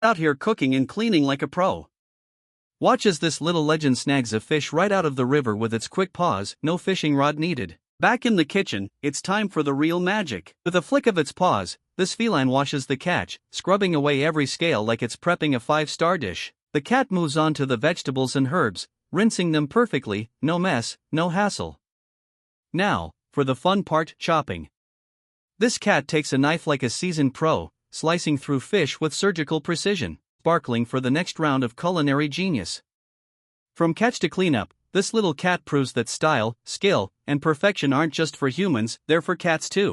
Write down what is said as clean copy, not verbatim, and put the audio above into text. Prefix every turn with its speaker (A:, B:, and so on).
A: out here cooking and cleaning like a pro. Watch as this little legend snags a fish right out of the river with its quick paws, no fishing rod needed. Back in the kitchen, it's time for the real magic. With a flick of its paws, this feline washes the catch, scrubbing away every scale like it's prepping a 5-star dish. The cat moves on to the vegetables and herbs, rinsing them perfectly, no mess, no hassle. Now, for the fun part, chopping. This cat takes a knife like a seasoned pro, slicing through fish with surgical precision, sparkling for the next round of culinary genius. From catch to cleanup, this little cat proves that style, skill, and perfection aren't just for humans, they're for cats too.